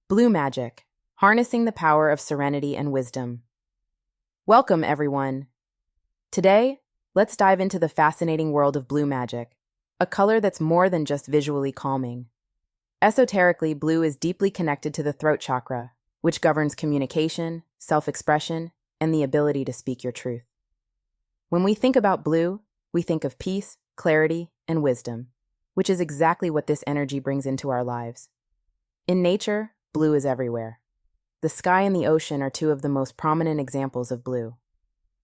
Blue Magic, harnessing the power of serenity and wisdom. Welcome, everyone. Today, let's dive into the fascinating world of blue magic, a color that's more than just visually calming. Esoterically, blue is deeply connected to the throat chakra, which governs communication, self-expression, and the ability to speak your truth. When we think about blue, we think of peace, clarity, and wisdom, which is exactly what this energy brings into our lives. In nature, blue is everywhere. The sky and the ocean are two of the most prominent examples of blue.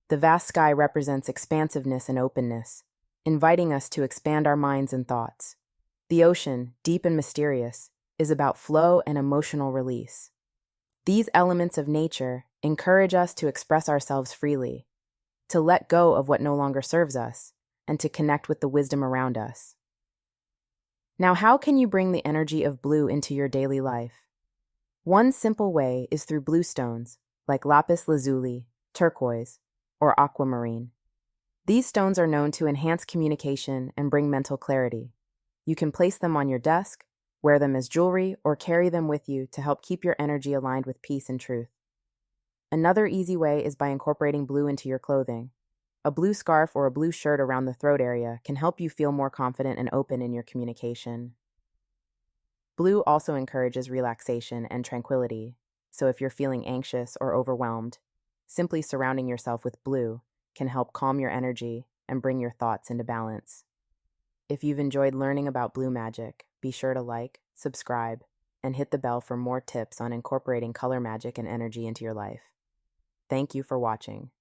The vast sky represents expansiveness and openness, inviting us to expand our minds and thoughts. The ocean, deep and mysterious, is about flow and emotional release. These elements of nature encourage us to express ourselves freely, to let go of what no longer serves us, and to connect with the wisdom around us. Now, how can you bring the energy of blue into your daily life? One simple way is through blue stones, like lapis lazuli, turquoise, or aquamarine. These stones are known to enhance communication and bring mental clarity. You can place them on your desk, wear them as jewelry, or carry them with you to help keep your energy aligned with peace and truth. Another easy way is by incorporating blue into your clothing. A blue scarf or a blue shirt around the throat area can help you feel more confident and open in your communication. Blue also encourages relaxation and tranquility, so if you're feeling anxious or overwhelmed, simply surrounding yourself with blue can help calm your energy and bring your thoughts into balance. If you've enjoyed learning about blue magic, be sure to like, subscribe, and hit the bell for more tips on incorporating color magic and energy into your life. Thank you for watching.